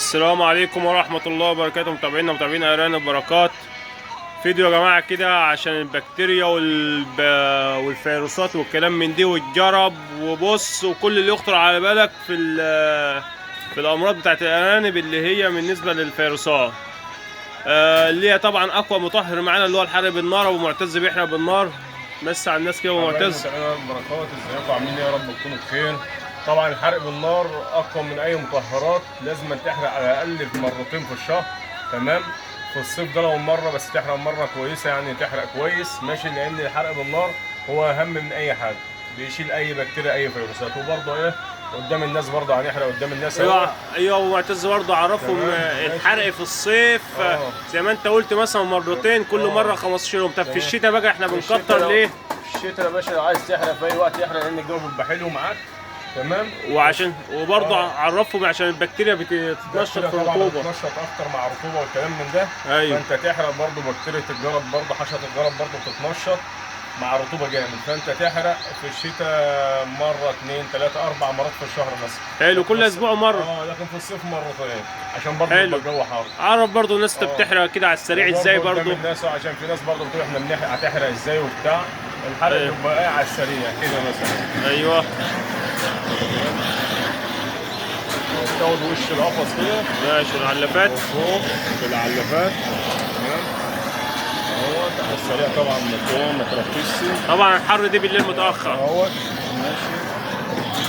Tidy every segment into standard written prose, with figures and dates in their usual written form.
السلام عليكم ورحمة الله وبركاته. متابعين أرانب بركات. فيديو يا جماعة كده عشان البكتيريا والفيروسات والكلام من دي والجرب وبص وكل اللي يخطر على بالك في الأمراض بتاعت الأرانب اللي هي بالنسبة للفيروسات. اللي هي طبعا أقوى مطهر معانا اللي هو الحرق بالنار. أبو معتز بيحرق بالنار. مسا على الناس كده أبو معتز. بركات، ازيكم عاملين ايه؟ يا رب تكونوا بخير. طبعا الحرق بالنار اقوى من اي مطهرات، لازم تحرق على الاقل مرتين في الشهر. تمام. في الصيف ده لو مره بس تحرق مره كويسه، يعني تحرق كويس ماشي، لان الحرق بالنار هو اهم من اي حاجه، بيشيل اي بكتيريا اي فيروسات. وبرضه ايه قدام الناس برضه هنحرق قدام الناس. ايوه ابو معتز برضه عرفهم الحرق في الصيف. زي ما انت قلت مثلا مرتين، كل مره 15 يوم. طب في الشتاء بقى احنا بنكتر ليه؟ في الشتاء يا باشا لو عايز تحرق في اي وقت يحرق، لان الجو بيبقى حلو معاك. تمام. وبرضه عرفهم عشان البكتيريا بتتنشط في الرطوبه، بتتنشط اكتر مع الرطوبه والكلام من ده. ايوه. فانت تحرق برضه بكتيريا الجرب، برضه حشره الجرب برضه بتتنشط مع الرطوبه جامد. فانت تحرق في الشتاء مره 2 3 4 مرات في الشهر مثلا. حلو، كل اسبوع مره. لكن في الصيف مرتين عشان برضه يبقى الجو حار. عرف برضه الناس انت بتحرق كده على السريع ازاي برضه. الناس عشان في ناس برضه بتقول احنا هتحرق ازاي وبتاع. الحرق بيبقى ايه على السريع كده مثلا. ايوه. تاخد وش القفص كده ماشي. العلافات فوق بالعلافات. تمام. اهوت على السريع طبعا ما تركزش. طبعا الحر دي بالليل متاخر. اهوت ماشي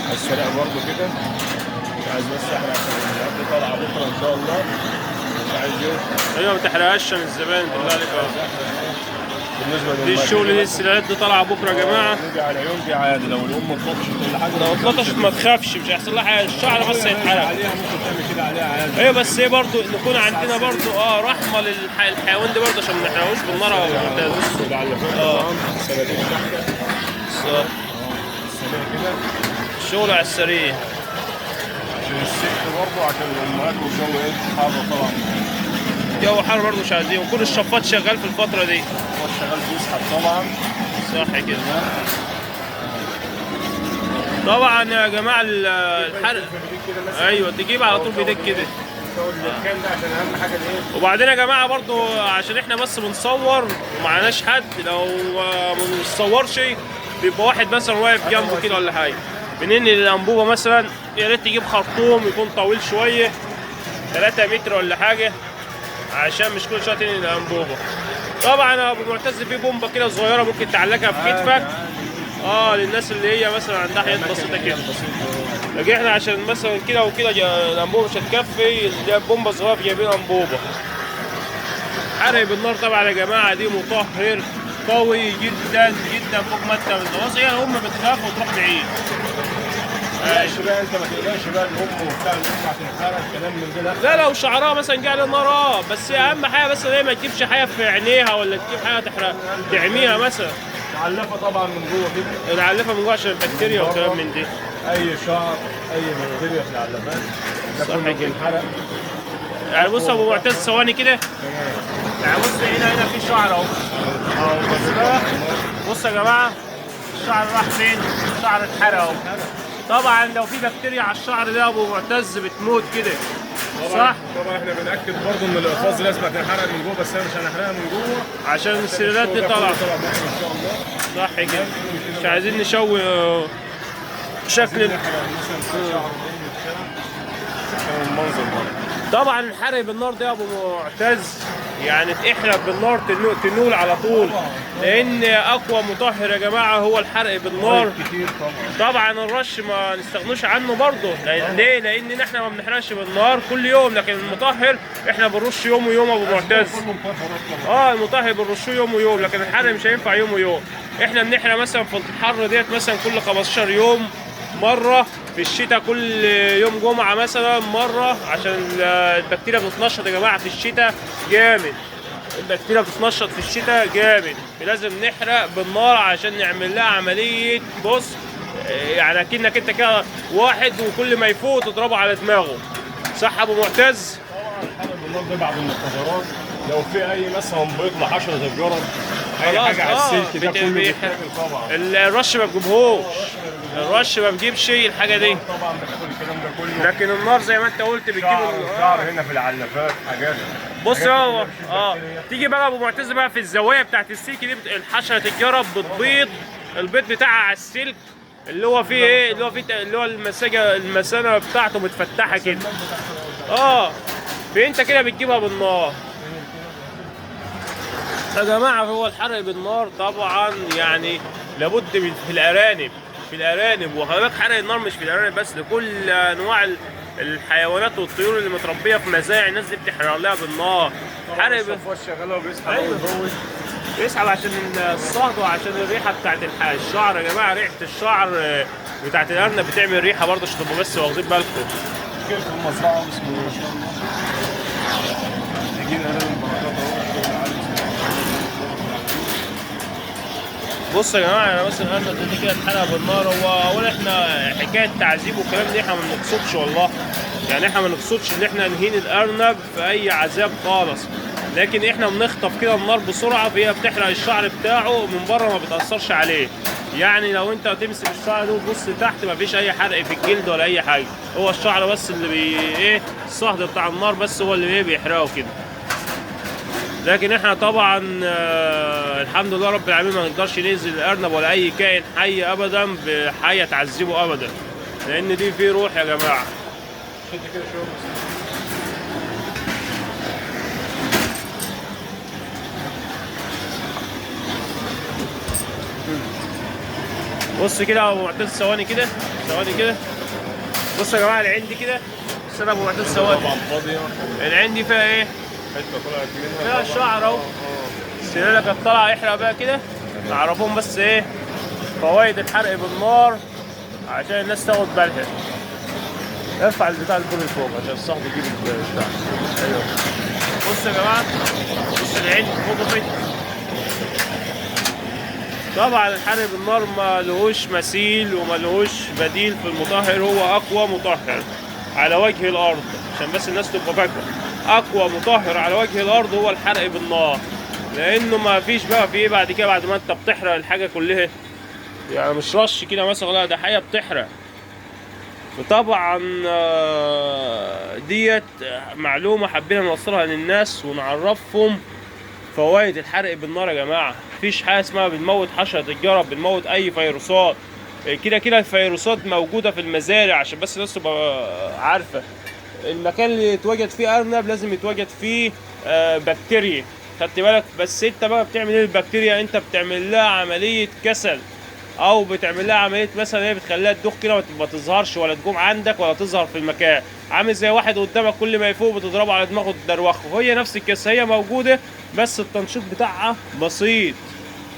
على السريع برضه كده. مش عايز بس احرق عشان الارض طالعه بكره ان شاء الله. مش عايز ايه؟ ايوه ما تحرقهاش عشان الزبائن بالله عليك. بالنسبه دي الشغل دي السلالات دي طالعه بكره يا جماعه. نيجي على العيون دي عادي، لو الام ما اتلطشت ولا حاجه. لو اتلطشت ما تخافش، مش هيحصل لها حاجه، الشعر بس هيتحرق. عليها ممكن تعمل كده عليها عادي. ايوه بس ايه برضه نكون عندنا برضه رحمه للحيوان ده برضه عشان ما نحرقوش بالنار او بص العلافات طبعا السناديق بتاعتك. بالظبط. السريع كده الشغل على السريع عشان الست برضه، عشان الامهات والجو ايه حر طبعا. الجو حر برضه مش عايزين. وكل الشفاط شغال في الفتره دي. شغال بيسحب طبعا. صح كده. طبعا يا جماعه الحرق. ايوه تجيب على طول بايديك كده. المكان ده عشان اهم حاجه الايه. وبعدين يا جماعه برضو عشان احنا بس بنصور ومعناش حد، لو ما بنصورش بيبقى واحد مثلا واقف جنبه كده ولا حاجه، بننقل الانبوبه مثلا. يا ريت تجيب خرطوم يكون طويل شويه 3 متر ولا حاجه، عشان مش كل شويه تنقل الانبوبه. طبعا يا ابو معتز في بومبه كده صغيره ممكن تعلقها في كتفك. للناس اللي هي مثلا عندها حاجات بسيطه كده. لكن احنا عشان مثلا كده وكده الانبوبه مش هتكفي، دي بومبه صغيره جايبين انبوبه. حرق بالنار طبعا يا جماعه دي مطهر قوي جدا جدا فوق ما انت متوقع. هي الام بتخاف وتروح بعيد. ماشي بقى، انت ما تقلقش بقى الام وبتاع هتنحرق الكلام من ده. لا لو شعرها مثلا جه على النار بس اهم حاجه بس هي ما تجيبش حاجه في عينيها ولا تجيب حاجه تحرق تعميها مثلا. معلفه طبعا من جوه كده. نعلفها من جوه عشان البكتيريا والكلام من دي. اي شعر اي بكتيريا في العلافات ده كله بينحرق. يعني بص يا ابو معتز ثواني كده. يعني بص هنا في شعر اهو. بص بقى. بص يا جماعه الشعر راح فين؟ الشعر اتحرق اهو. طبعا لو في بكتيريا على الشعر ده يا ابو معتز بتموت كده. صح؟ طبعا احنا بنأكد برضه ان الالفاظ لازم تنحرق من جوه، بس احنا مش هنحرقها من جوه عشان السلالات دي طالعه. ان شاء الله. صح كده. مش عايزين نشوي شكل المنظر طبعا الحرق بالنار ده يا ابو معتز يعني تحرق بالنار تنول على طول، لان اقوى مطهر يا جماعه هو الحرق بالنار. طبعا الرش ما نستغنوش عنه برضه. ليه؟ لان احنا ما بنحرقش بالنار كل يوم، لكن المطهر احنا بنرش يوم ويوم ابو معتز. المطهر بنرشه يوم ويوم، لكن الحرق مش هينفع يوم ويوم. احنا بنحرق مثلا في الحر ديت مثلا كل 15 يوم مره، في الشتاء كل يوم جمعه مثلا مره، عشان البكتيريا بتتنشط يا جماعه في الشتاء جامد. البكتيريا بتتنشط في الشتاء جامد، لازم نحرق بالنار عشان نعمل لها عمليه. بص يعني اكنك انت كده واحد وكل ما يفوت تضربه على دماغه. صح ابو معتز؟ طبعا الحرق بالنار ده بعد المطهرات. لو في اي مثلا بيطلع حشره الجرب اي خلاص، حاجه على السلك ده كله بيحرق. بيتاكل طبعا. الرش ما بجيبهوش، الرش ما بجيبش الحاجه دي، طبعا بتاكل الكلام ده كله. لكن النار زي ما انت قلت بتجيب شعر هنا في العلافات حاجات. بص حاجات هو كتير بتشيل تيجي بقى ابو معتز بقى في الزوايا بتاعت السلك دي الحشره الجرب بتبيض البيض بتاعها على السلك اللي هو فيه ايه، اللي هو المثانه بتاعته متفتحه كده. فانت كده بتجيبها بالنار يا جماعه. هو الحرق بالنار طبعا يعني لابد من في الارانب وخلي بالك حرق النار مش في الارانب بس، لكل انواع الحيوانات والطيور اللي متربيه في مزارع الناس دي بتحرق لها بالنار. حرق الصفوه شغاله وبيسحب أيوة. يسحب عشان الصهد وعشان الريحه بتاعت الشعر يا جماعه. ريحه الشعر بتاعت الارنب بتعمل ريحه برضه عشان تبقوا بس واخدين بالكم. مشكله في المزرعه بسم الله ما شاء الله. يجينا هنا من بركات بص يا جماعه انا بس الارنب دي كده اتحرق بالنار. هو اولا احنا حكايه تعذيب والكلام ده احنا ما بنقصدش والله، يعني احنا ما نقصدش ان احنا نهين الارنب في اي عذاب خالص، لكن احنا بنخطف كده النار بسرعه فهي بتحرق الشعر بتاعه من بره ما بتاثرش عليه. يعني لو انت تمسك الشعر ده وتبص تحت ما فيش اي حرق في الجلد ولا اي حاجه، هو الشعر بس اللي الصهد بتاع النار بس هو اللي بيحرقه كده. لكن احنا طبعا الحمد لله رب العالمين ما نقدرش ننزل الارنب ولا اي كائن حي ابدا بحيه تعذبه ابدا، لان دي فيه روح يا جماعه. شد كده شويه بص كده يا ابو معتز ثواني كده بص يا جماعه العين دي كده، استنى ابو معتز ثواني. طبعا فاضيه. العين دي فيها ايه؟ حته طلعت منها فيها الشعر اهو. السلالة كانت طالعه احرق بقى كده. تعرفون بس فوائد الحرق بالنار عشان الناس تاخد بالها. ارفع البتاع الفوق لفوق عشان الصهد يجيب الشعر. ايوه بص يا جماعه، بص العين فوق. طبعا الحرق بالنار ما لهوش مثيل وما لهوش بديل في المطهر، هو اقوى مطهر على وجه الارض عشان بس الناس تبقى فاكره. اقوى مطهر على وجه الارض هو الحرق بالنار، لانه ما فيش بقى في بعد كده بعد ما انت بتحرق الحاجه كلها، يعني مش رش كده مثلا، لا ده حاجه بتحرق. وطبعا ديت معلومه حبينا نوصلها للناس ونعرفهم فوائد الحرق بالنار يا جماعه. مفيش حاجه اسمها بنموت حشره الجرب، بنموت اي فيروسات. كده الفيروسات موجوده في المزارع عشان بس الناس تبقى عارفه. المكان اللي يتواجد فيه ارنب لازم يتواجد فيه بكتيريا، خدت بالك؟ بس انت بقى بتعمل ايه البكتيريا؟ انت بتعمل لها عمليه كسل او بتعمل لها عمليه مثلا بتخليها تدوخ كده ما تظهرش ولا تقوم عندك ولا تظهر في المكان. عامل زي واحد قدامك كل ما يفوق بتضربه على دماغه تدروخه، وهي نفس القصه، هي موجوده بس التنشيط بتاعها بسيط.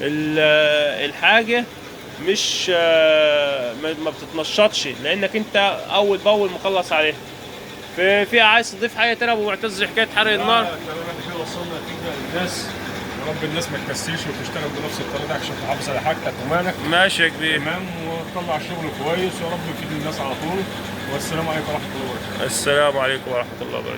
الحاجه مش ما بتتنشطش لانك انت اول باول مخلص عليها. في عايز تضيف حاجه تانية ابو معتز حكايه حرق النار؟ احنا وصلنا كده للناس، يا رب الناس ما تكسيش وتشتغل بنفس الطريقه عشان تحافظ على حاجتك ومالك. ماشي يا كبير، تمام، وتطلع الشغل كويس، ويا رب يفيد الناس على طول. والسلام عليكم ورحمه الله وبركاته. السلام عليكم ورحمه الله وبركاته.